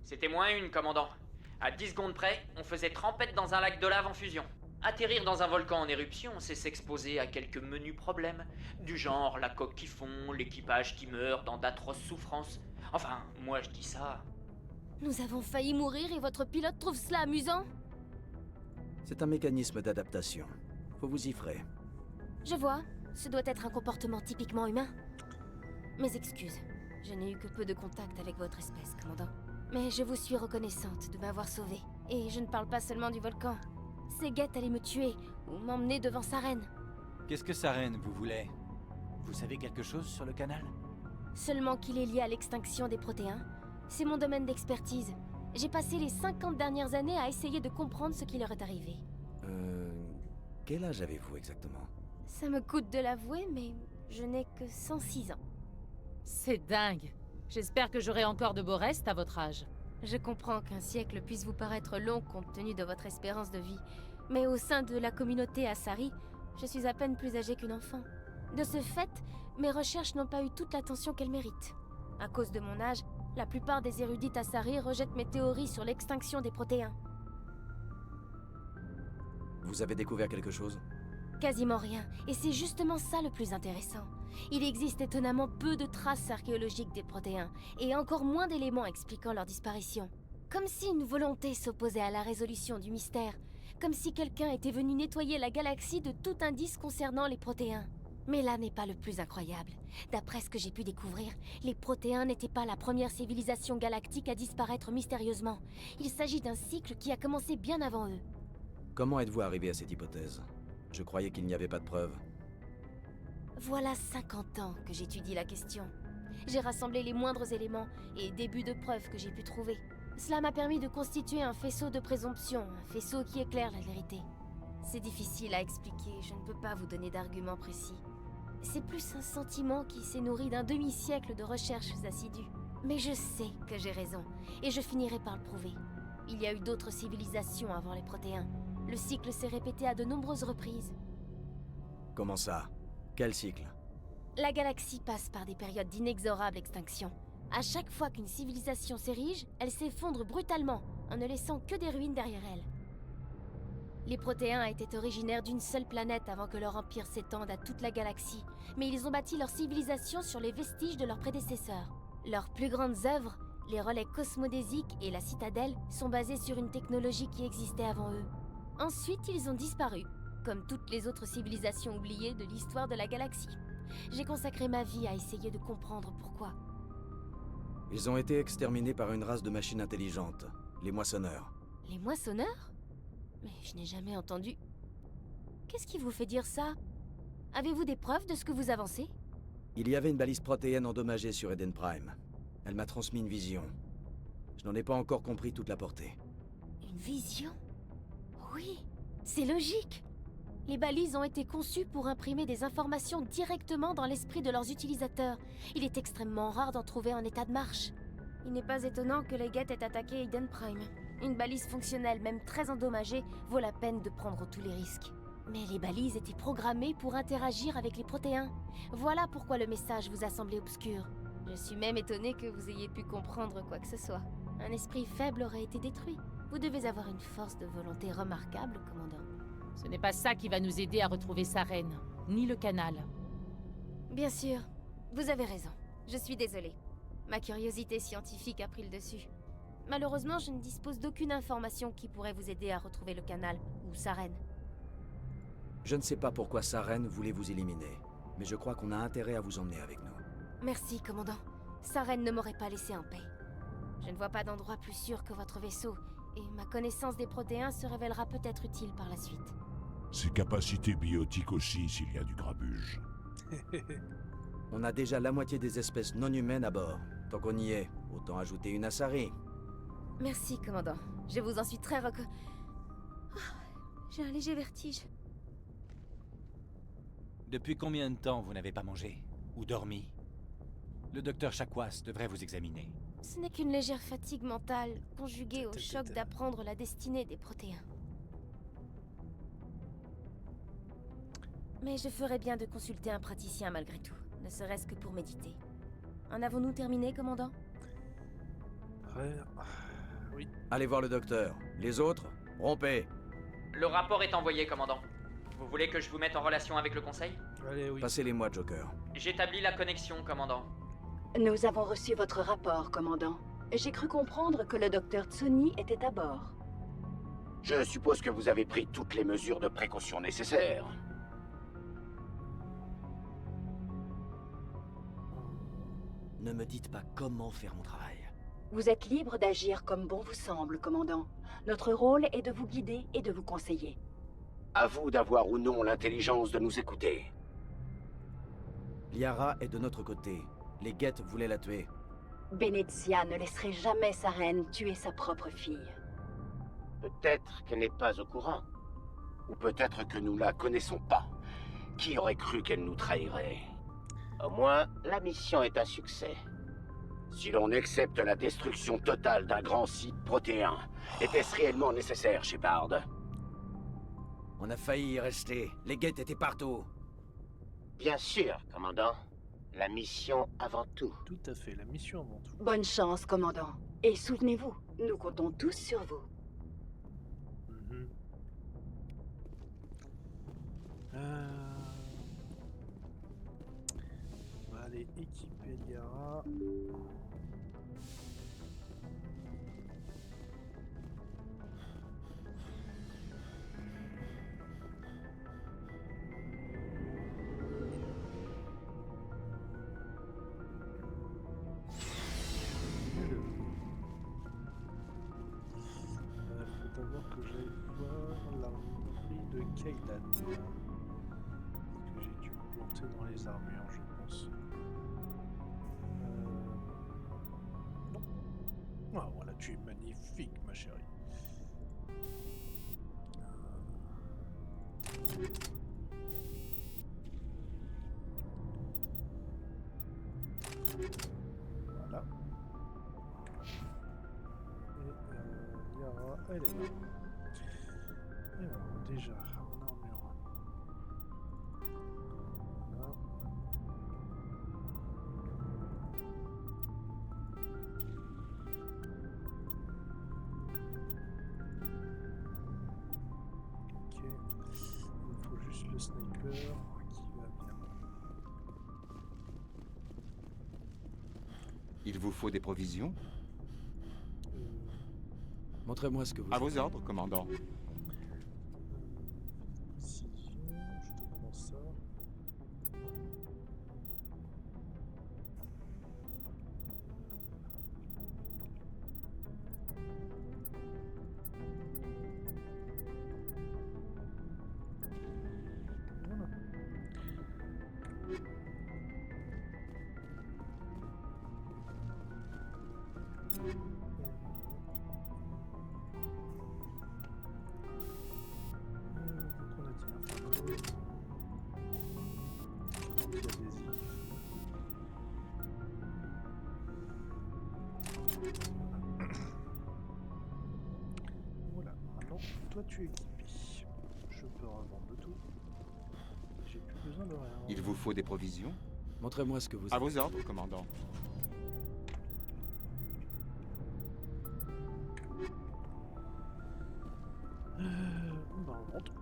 C'était -1, commandant. À 10 secondes près, on faisait trempette dans un lac de lave en fusion. Atterrir dans un volcan en éruption, c'est s'exposer à quelques menus problèmes. Du genre la coque qui fond, l'équipage qui meurt dans d'atroces souffrances. Enfin, moi je dis ça. Nous avons failli mourir et votre pilote trouve cela amusant? C'est un mécanisme d'adaptation. Faut vous y ferer. Je vois, ce doit être un comportement typiquement humain. Mes excuses, je n'ai eu que peu de contact avec votre espèce, commandant. Mais je vous suis reconnaissante de m'avoir sauvé. Et je ne parle pas seulement du volcan. Seagate allait me tuer, ou m'emmener devant sa reine. Qu'est-ce que Saren vous voulait? Vous savez quelque chose sur le canal? Seulement qu'il est lié à l'extinction des protéins. C'est mon domaine d'expertise. J'ai passé les 50 dernières années à essayer de comprendre ce qui leur est arrivé. Quel âge avez-vous exactement? Ça me coûte de l'avouer, mais je n'ai que 106 ans. C'est dingue. J'espère que j'aurai encore de beaux restes à votre âge. Je comprends qu'un siècle puisse vous paraître long compte tenu de votre espérance de vie, mais au sein de la communauté Asari, je suis à peine plus âgée qu'une enfant. De ce fait, mes recherches n'ont pas eu toute l'attention qu'elles méritent. À cause de mon âge, la plupart des érudits Asari rejettent mes théories sur l'extinction des protéins. Vous avez découvert quelque chose? Quasiment rien, et c'est justement ça le plus intéressant. Il existe étonnamment peu de traces archéologiques des protéins, et encore moins d'éléments expliquant leur disparition. Comme si une volonté s'opposait à la résolution du mystère, comme si quelqu'un était venu nettoyer la galaxie de tout indice concernant les protéins. Mais là n'est pas le plus incroyable. D'après ce que j'ai pu découvrir, les protéins n'étaient pas la première civilisation galactique à disparaître mystérieusement. Il s'agit d'un cycle qui a commencé bien avant eux. Comment êtes-vous arrivé à cette hypothèse? Je croyais qu'il n'y avait pas de preuves. Voilà 50 ans que j'étudie la question. J'ai rassemblé les moindres éléments et débuts de preuves que j'ai pu trouver. Cela m'a permis de constituer un faisceau de présomption, un faisceau qui éclaire la vérité. C'est difficile à expliquer, je ne peux pas vous donner d'arguments précis. C'est plus un sentiment qui s'est nourri d'un demi-siècle de recherches assidues. Mais je sais que j'ai raison, et je finirai par le prouver. Il y a eu d'autres civilisations avant les protéins. Le cycle s'est répété à de nombreuses reprises. Comment ça? Quel cycle? La galaxie passe par des périodes d'inexorable extinction. À chaque fois qu'une civilisation s'érige, elle s'effondre brutalement, en ne laissant que des ruines derrière elle. Les protéins étaient originaires d'une seule planète avant que leur empire s'étende à toute la galaxie, mais ils ont bâti leur civilisation sur les vestiges de leurs prédécesseurs. Leurs plus grandes œuvres, les relais cosmodésiques et la citadelle, sont basées sur une technologie qui existait avant eux. Ensuite, ils ont disparu, comme toutes les autres civilisations oubliées de l'histoire de la galaxie. J'ai consacré ma vie à essayer de comprendre pourquoi. Ils ont été exterminés par une race de machines intelligentes, les moissonneurs. Les moissonneurs? Mais je n'ai jamais entendu... Qu'est-ce qui vous fait dire ça? Avez-vous des preuves de ce que vous avancez? Il y avait une balise protéenne endommagée sur Eden Prime. Elle m'a transmis une vision. Je n'en ai pas encore compris toute la portée. Une vision? Oui, c'est logique. Les balises ont été conçues pour imprimer des informations directement dans l'esprit de leurs utilisateurs. Il est extrêmement rare d'en trouver en état de marche. Il n'est pas étonnant que les Geth aient attaqué Eden Prime. Une balise fonctionnelle, même très endommagée, vaut la peine de prendre tous les risques. Mais les balises étaient programmées pour interagir avec les protéins. Voilà pourquoi le message vous a semblé obscur. Je suis même étonnée que vous ayez pu comprendre quoi que ce soit. Un esprit faible aurait été détruit. Vous devez avoir une force de volonté remarquable, commandant. Ce n'est pas ça qui va nous aider à retrouver sa reine, ni le canal. Bien sûr, vous avez raison. Je suis désolée. Ma curiosité scientifique a pris le dessus. Malheureusement, je ne dispose d'aucune information qui pourrait vous aider à retrouver le canal ou sa reine. Je ne sais pas pourquoi Saren voulait vous éliminer, mais je crois qu'on a intérêt à vous emmener avec nous. Merci, commandant. Sa reine ne m'aurait pas laissé en paix. Je ne vois pas d'endroit plus sûr que votre vaisseau, et ma connaissance des protéins se révélera peut-être utile par la suite. Ses capacités biotiques aussi, s'il y a du grabuge. On a déjà la moitié des espèces non humaines à bord. Tant qu'on y est, autant ajouter une Asari. Merci, commandant. Je vous en suis très J'ai un léger vertige. Depuis combien de temps vous n'avez pas mangé? Ou dormi? Le docteur Chakwas devrait vous examiner. Ce n'est qu'une légère fatigue mentale, conjuguée au choc d'apprendre la destinée des protéins. Mais je ferais bien de consulter un praticien malgré tout, ne serait-ce que pour méditer. En avons-nous terminé, commandant? Ouais. Allez voir le docteur. Les autres, rompez. Le rapport est envoyé, commandant. Vous voulez que je vous mette en relation avec le conseil? Allez, oui. Passez-les-moi, Joker. J'établis la connexion, commandant. Nous avons reçu votre rapport, commandant. J'ai cru comprendre que le docteur Tsuni était à bord. Je suppose que vous avez pris toutes les mesures de précaution nécessaires. Ne me dites pas comment faire mon travail. Vous êtes libre d'agir comme bon vous semble, commandant. Notre rôle est de vous guider et de vous conseiller. À vous d'avoir ou non l'intelligence de nous écouter. Liara est de notre côté. Les Geth voulaient la tuer. Benezia ne laisserait jamais sa reine tuer sa propre fille. Peut-être qu'elle n'est pas au courant. Ou peut-être que nous la connaissons pas. Qui aurait cru qu'elle nous trahirait? Au moins, la mission est un succès. Si l'on accepte la destruction totale d'un grand site protéin, était-ce réellement nécessaire, Shepard? On a failli y rester. Les Geth étaient partout. Bien sûr, commandant. La mission avant tout. Tout à fait, la mission avant tout. Bonne chance, commandant. Et souvenez-vous, nous comptons tous sur vous. Mhm. On va aller équiper Liara. Faut d'abord que j'aille voir l'armurerie de Kaidan. Que j'ai dû planter dans les armures, je pense. Non. Ah, voilà, tu es magnifique, ma chérie. Voilà. Et Liara, elle est là. Et voilà, déjà, en armure. Voilà. Ok. Il me faut juste le sniper qui va bien. Il vous faut des provisions? Montrez-moi ce que vous À avez. vos ordres, commandant. Précision, je te prends ça. Voilà. Donc on a dit infernal. Anti-adhésif. Voilà, maintenant toi tu es équipé. Je peux revendre de tout. J'ai plus besoin de rien. Il vous faut des provisions? Montrez-moi ce que vous À avez. vos ordres, commandant. On va revendre.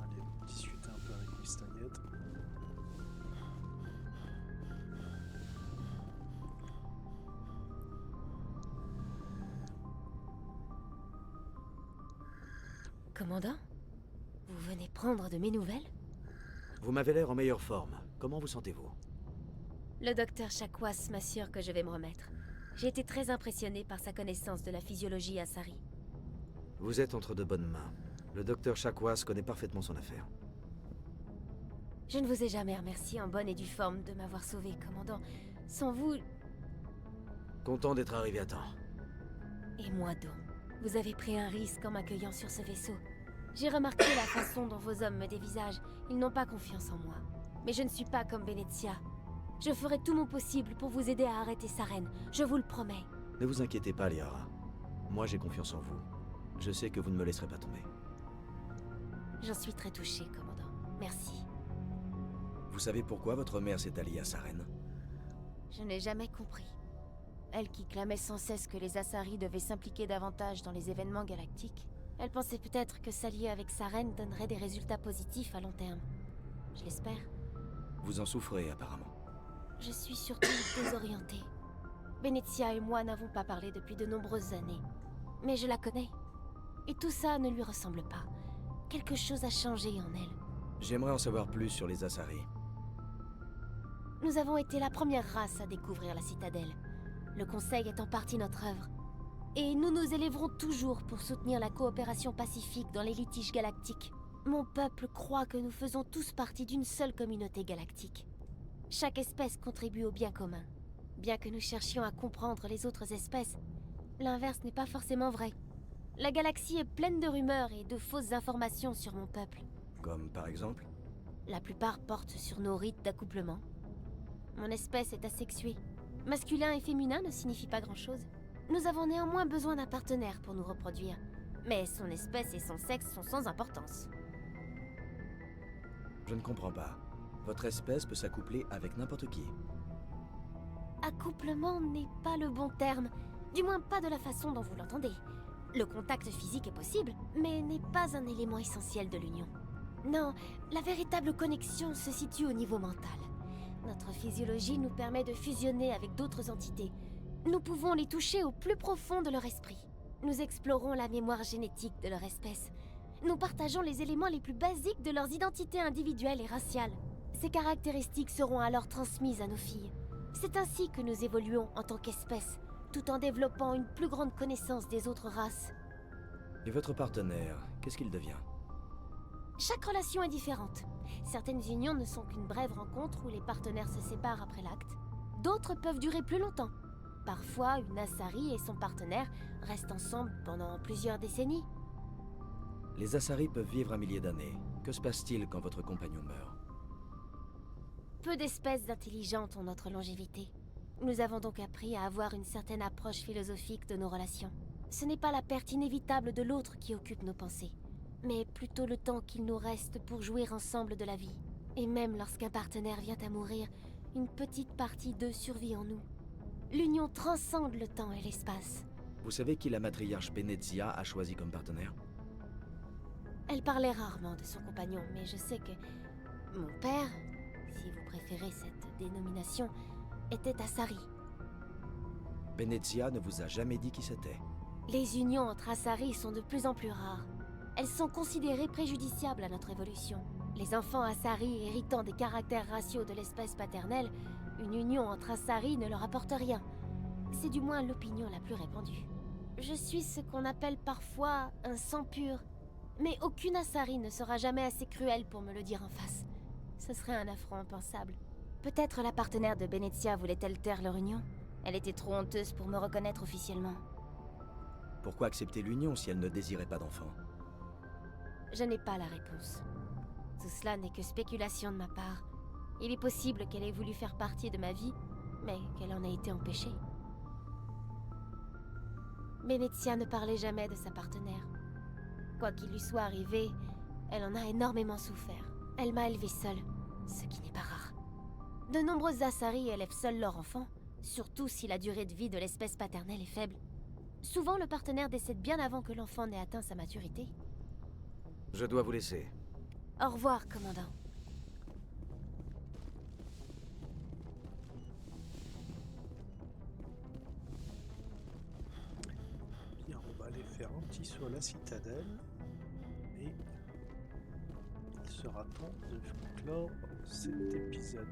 Allez, discuter un peu avec Miss Taguette. Commandant? Vous venez prendre de mes nouvelles? Vous m'avez l'air en meilleure forme. Comment vous sentez-vous? Le docteur Chakwas m'assure que je vais me remettre. J'ai été très impressionnée par sa connaissance de la physiologie Asari. Vous êtes entre de bonnes mains. Le docteur Chakwas connaît parfaitement son affaire. Je ne vous ai jamais remercié en bonne et due forme de m'avoir sauvé, commandant. Sans vous, Content d'être arrivé à temps. et moi donc, vous avez pris un risque en m'accueillant sur ce vaisseau. J'ai remarqué la façon dont vos hommes me dévisagent. Ils n'ont pas confiance en moi. Mais je ne suis pas comme Benezia. Je ferai tout mon possible pour vous aider à arrêter sa reine. Je vous le promets. Ne vous inquiétez pas, Liara. Moi, j'ai confiance en vous. Je sais que vous ne me laisserez pas tomber. J'en suis très touchée, commandant. Merci. Vous savez pourquoi votre mère s'est alliée à Saren? Je n'ai jamais compris. Elle qui clamait sans cesse que les Asari devaient s'impliquer davantage dans les événements galactiques, elle pensait peut-être que s'allier avec Saren donnerait des résultats positifs à long terme. Je l'espère. Vous en souffrez, apparemment. Je suis surtout désorientée. Benezia et moi n'avons pas parlé depuis de nombreuses années. Mais je la connais. Et tout ça ne lui ressemble pas. Quelque chose a changé en elle. J'aimerais en savoir plus sur les Asari. Nous avons été la première race à découvrir la citadelle. Le Conseil est en partie notre œuvre. Et nous nous élèverons toujours pour soutenir la coopération pacifique dans les litiges galactiques. Mon peuple croit que nous faisons tous partie d'une seule communauté galactique. Chaque espèce contribue au bien commun. Bien que nous cherchions à comprendre les autres espèces, l'inverse n'est pas forcément vrai. La galaxie est pleine de rumeurs et de fausses informations sur mon peuple. Comme par exemple? La plupart portent sur nos rites d'accouplement. Mon espèce est asexuée. Masculin et féminin ne signifient pas grand-chose. Nous avons néanmoins besoin d'un partenaire pour nous reproduire. Mais son espèce et son sexe sont sans importance. Je ne comprends pas. Votre espèce peut s'accoupler avec n'importe qui. Accouplement n'est pas le bon terme. Du moins pas de la façon dont vous l'entendez. Le contact physique est possible, mais n'est pas un élément essentiel de l'union. Non, la véritable connexion se situe au niveau mental. Notre physiologie nous permet de fusionner avec d'autres entités. Nous pouvons les toucher au plus profond de leur esprit. Nous explorons la mémoire génétique de leur espèce. Nous partageons les éléments les plus basiques de leurs identités individuelles et raciales. Ces caractéristiques seront alors transmises à nos filles. C'est ainsi que nous évoluons en tant qu'espèce, tout en développant une plus grande connaissance des autres races. Et votre partenaire, qu'est-ce qu'il devient? Chaque relation est différente. Certaines unions ne sont qu'une brève rencontre où les partenaires se séparent après l'acte. D'autres peuvent durer plus longtemps. Parfois, une Asari et son partenaire restent ensemble pendant plusieurs décennies. Les Asari peuvent vivre 1 millier d'années. Que se passe-t-il quand votre compagnon meurt? Peu d'espèces intelligentes ont notre longévité. Nous avons donc appris à avoir une certaine approche philosophique de nos relations. Ce n'est pas la perte inévitable de l'autre qui occupe nos pensées, mais plutôt le temps qu'il nous reste pour jouir ensemble de la vie. Et même lorsqu'un partenaire vient à mourir, une petite partie d'eux survit en nous. L'union transcende le temps et l'espace. Vous savez qui la matriarche Benezia a choisi comme partenaire? Elle parlait rarement de son compagnon, mais je sais que mon père, si vous préférez cette dénomination, était Asari. Benezia ne vous a jamais dit qui c'était? Les unions entre Asari sont de plus en plus rares. Elles sont considérées préjudiciables à notre évolution. Les enfants Asari héritant des caractères raciaux de l'espèce paternelle, une union entre Asari ne leur apporte rien. C'est du moins l'opinion la plus répandue. Je suis ce qu'on appelle parfois un sang pur. Mais aucune Asari ne sera jamais assez cruelle pour me le dire en face. Ce serait un affront impensable. Peut-être la partenaire de Benezia voulait-elle taire leur union? Elle était trop honteuse pour me reconnaître officiellement. Pourquoi accepter l'union si elle ne désirait pas d'enfant? Je n'ai pas la réponse. Tout cela n'est que spéculation de ma part. Il est possible qu'elle ait voulu faire partie de ma vie, mais qu'elle en ait été empêchée. Benezia ne parlait jamais de sa partenaire. Quoi qu'il lui soit arrivé, elle en a énormément souffert. Elle m'a élevée seule, ce qui n'est pas rare. De nombreuses Asari élèvent seuls leur enfant, surtout si la durée de vie de l'espèce paternelle est faible. Souvent, le partenaire décède bien avant que l'enfant n'ait atteint sa maturité. Je dois vous laisser. Au revoir, commandant. Bien, on va aller faire un petit saut à la citadelle. Et il sera temps de clore cet épisode.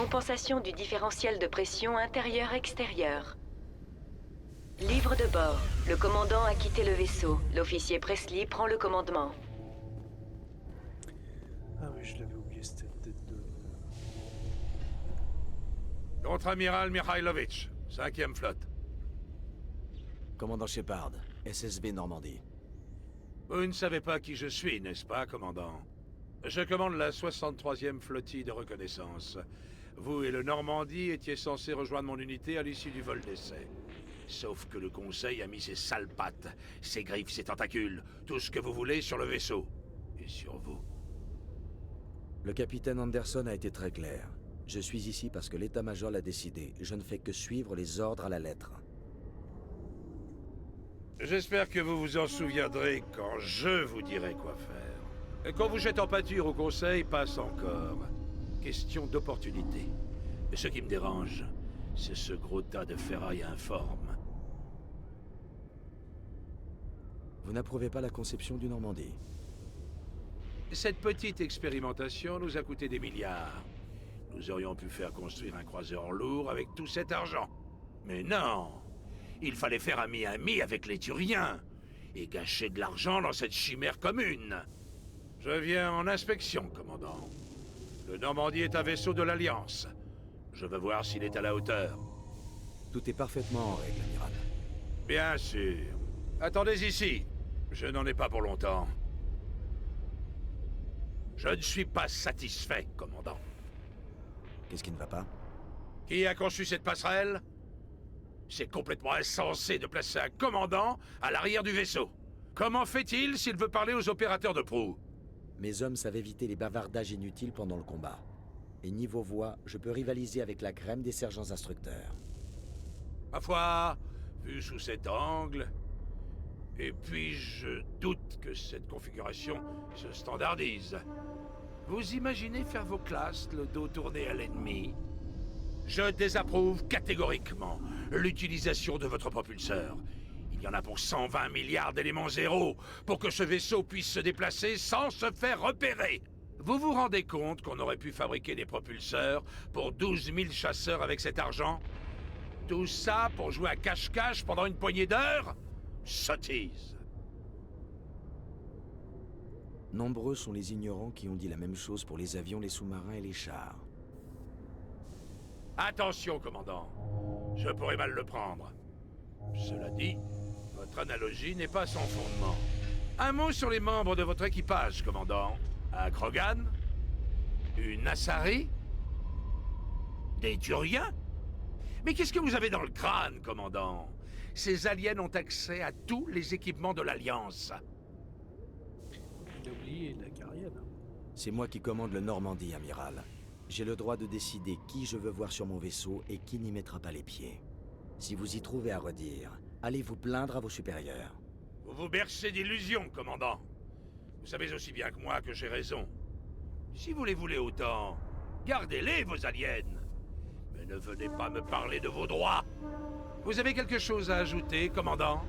Compensation du différentiel de pression intérieur-extérieur. Livre de bord. Le commandant a quitté le vaisseau. L'officier Presley prend le commandement. Ah oui, je l'avais oublié, cette tête de... Contre-amiral Mikhailovitch, 5e flotte. Commandant Shepard, SSB Normandie. Vous ne savez pas qui je suis, n'est-ce pas, commandant? Je commande la 63e flottille de reconnaissance. Vous et le Normandie étiez censés rejoindre mon unité à l'issue du vol d'essai. Sauf que le Conseil a mis ses sales pattes, ses griffes, ses tentacules, tout ce que vous voulez sur le vaisseau. Et sur vous. Le capitaine Anderson a été très clair. Je suis ici parce que l'état-major l'a décidé. Je ne fais que suivre les ordres à la lettre. J'espère que vous vous en souviendrez quand je vous dirai quoi faire. Et quand vous jette en pâture au Conseil, passe encore. Question d'opportunité. Mais ce qui me dérange, c'est ce gros tas de ferraille informe. Vous n'approuvez pas la conception du Normandie? Cette petite expérimentation nous a coûté des milliards. Nous aurions pu faire construire un croiseur lourd avec tout cet argent. Mais non! Il fallait faire ami-ami avec les Turiens et gâcher de l'argent dans cette chimère commune. Je viens en inspection, commandant. Le Normandie est un vaisseau de l'Alliance. Je veux voir s'il est à la hauteur. Tout est parfaitement en règle, amiral. Bien sûr. Attendez ici. Je n'en ai pas pour longtemps. Je ne suis pas satisfait, commandant. Qu'est-ce qui ne va pas? Qui a conçu cette passerelle? C'est complètement insensé de placer un commandant à l'arrière du vaisseau. Comment fait-il s'il veut parler aux opérateurs de proue? Mes hommes savent éviter les bavardages inutiles pendant le combat. Et niveau voix, je peux rivaliser avec la crème des sergents instructeurs. Ma foi, vu sous cet angle... Et puis, je doute que cette configuration se standardise. Vous imaginez faire vos classes le dos tourné à l'ennemi? Je désapprouve catégoriquement l'utilisation de votre propulseur. Il y en a pour 120 milliards d'éléments zéro pour que ce vaisseau puisse se déplacer sans se faire repérer. Vous vous rendez compte qu'on aurait pu fabriquer des propulseurs pour 12 000 chasseurs avec cet argent? Tout ça pour jouer à cache-cache pendant une poignée d'heures? Sottise. Nombreux sont les ignorants qui ont dit la même chose pour les avions, les sous-marins et les chars. Attention, commandant. Je pourrais mal le prendre. Cela dit, votre analogie n'est pas sans fondement. Un mot sur les membres de votre équipage, commandant. Un Krogan? Une Asari? Des Turiens? Mais qu'est-ce que vous avez dans le crâne, commandant? Ces aliens ont accès à tous les équipements de l'Alliance. Il a oublié la Garienne. C'est moi qui commande le Normandie, amiral. J'ai le droit de décider qui je veux voir sur mon vaisseau et qui n'y mettra pas les pieds. Si vous y trouvez à redire, allez vous plaindre à vos supérieurs. Vous vous bercez d'illusions, commandant. Vous savez aussi bien que moi que j'ai raison. Si vous les voulez autant, gardez-les, vos aliens. Mais ne venez pas me parler de vos droits. Vous avez quelque chose à ajouter, commandant?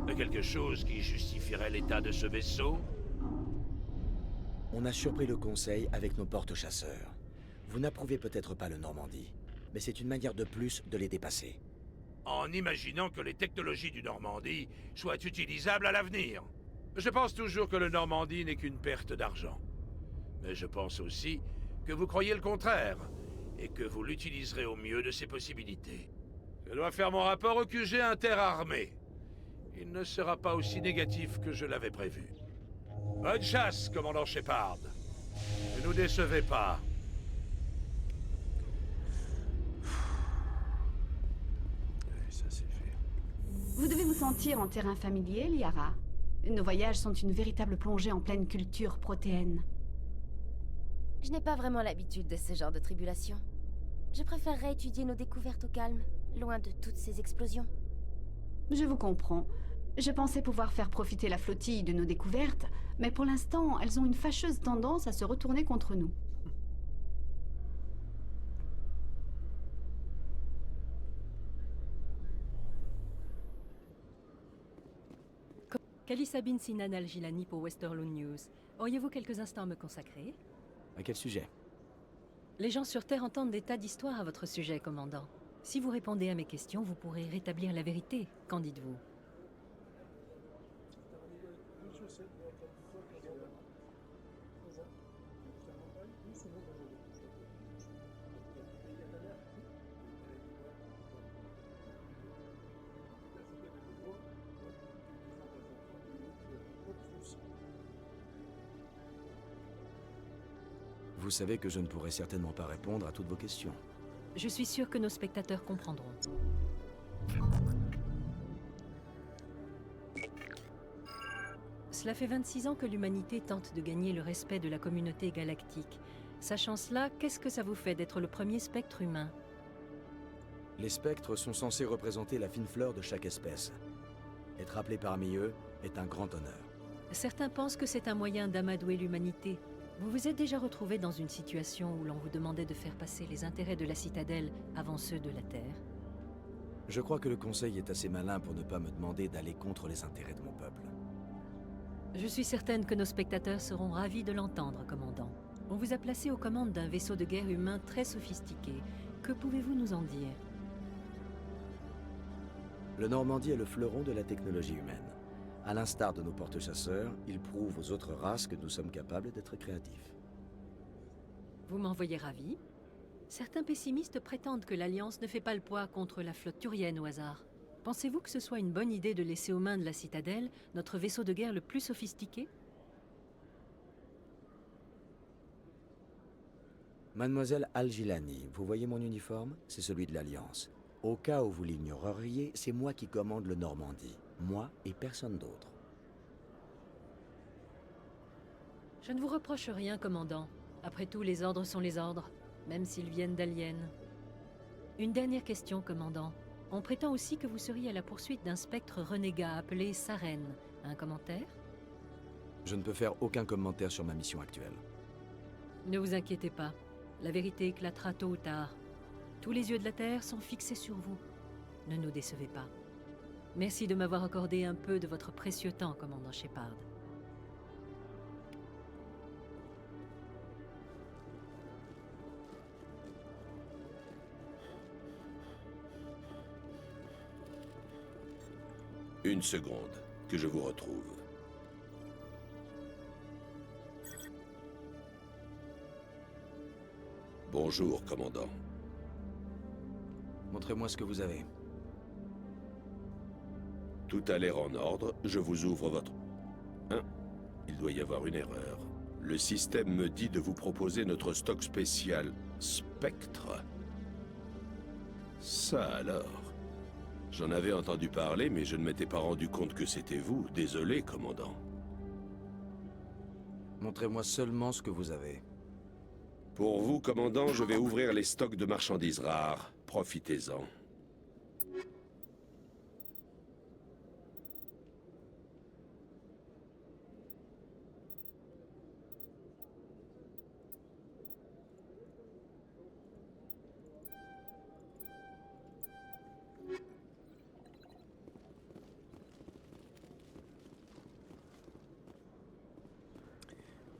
Quelque chose qui justifierait l'état de ce vaisseau? On a surpris le Conseil avec nos porte-chasseurs. Vous n'approuvez peut-être pas le Normandie, mais c'est une manière de plus de les dépasser. En imaginant que les technologies du Normandie soient utilisables à l'avenir. Je pense toujours que le Normandie n'est qu'une perte d'argent. Mais je pense aussi que vous croyez le contraire, et que vous l'utiliserez au mieux de ses possibilités. Je dois faire mon rapport au QG interarmé. Il ne sera pas aussi négatif que je l'avais prévu. Bonne chasse, commandant Shepard. Ne nous décevez pas. Allez, ça c'est fait. Vous devez vous sentir en terrain familier, Liara. Nos voyages sont une véritable plongée en pleine culture protéenne. Je n'ai pas vraiment l'habitude de ce genre de tribulation. Je préférerais étudier nos découvertes au calme, loin de toutes ces explosions. Je vous comprends. Je pensais pouvoir faire profiter la flottille de nos découvertes, mais pour l'instant, elles ont une fâcheuse tendance à se retourner contre nous. Kali Sabine Sinan Al-Gilani pour Westerlo News. Auriez-vous quelques instants à me consacrer? À quel sujet? Les gens sur Terre entendent des tas d'histoires à votre sujet, commandant. Si vous répondez à mes questions, vous pourrez rétablir la vérité. Qu'en dites-vous? Vous savez que je ne pourrai certainement pas répondre à toutes vos questions. Je suis sûr que nos spectateurs comprendront. Cela fait 26 ans que l'humanité tente de gagner le respect de la communauté galactique. Sachant cela, qu'est-ce que ça vous fait d'être le premier spectre humain? Les spectres sont censés représenter la fine fleur de chaque espèce. Être appelé parmi eux est un grand honneur. Certains pensent que c'est un moyen d'amadouer l'humanité. Vous vous êtes déjà retrouvé dans une situation où l'on vous demandait de faire passer les intérêts de la citadelle avant ceux de la Terre? Je crois que le Conseil est assez malin pour ne pas me demander d'aller contre les intérêts de mon peuple. Je suis certaine que nos spectateurs seront ravis de l'entendre, commandant. On vous a placé aux commandes d'un vaisseau de guerre humain très sophistiqué. Que pouvez-vous nous en dire? Le Normandie est le fleuron de la technologie humaine. À l'instar de nos porte-chasseurs, il prouve aux autres races que nous sommes capables d'être créatifs. Vous m'envoyez ravi. Certains pessimistes prétendent que l'Alliance ne fait pas le poids contre la flotte turienne au hasard. Pensez-vous que ce soit une bonne idée de laisser aux mains de la Citadelle notre vaisseau de guerre le plus sophistiqué? Mademoiselle Al-Gilani, vous voyez mon uniforme? C'est celui de l'Alliance. Au cas où vous l'ignoreriez, c'est moi qui commande le Normandie. Moi et personne d'autre. Je ne vous reproche rien, commandant. Après tout, les ordres sont les ordres, même s'ils viennent d'aliens. Une dernière question, commandant. On prétend aussi que vous seriez à la poursuite d'un spectre renégat appelé Saren. Un commentaire? Je ne peux faire aucun commentaire sur ma mission actuelle. Ne vous inquiétez pas. La vérité éclatera tôt ou tard. Tous les yeux de la Terre sont fixés sur vous. Ne nous décevez pas. Merci de m'avoir accordé un peu de votre précieux temps, commandant Shepard. Une seconde, que je vous retrouve. Bonjour, commandant. Montrez-moi ce que vous avez. Tout a l'air en ordre, je vous ouvre votre... Hein? Il doit y avoir une erreur. Le système me dit de vous proposer notre stock spécial Spectre. Ça alors. J'en avais entendu parler, mais je ne m'étais pas rendu compte que c'était vous. Désolé, commandant. Montrez-moi seulement ce que vous avez. Pour vous, commandant, je vais ouvrir les stocks de marchandises rares. Profitez-en.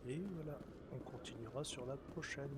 Et voilà, on continuera sur la prochaine.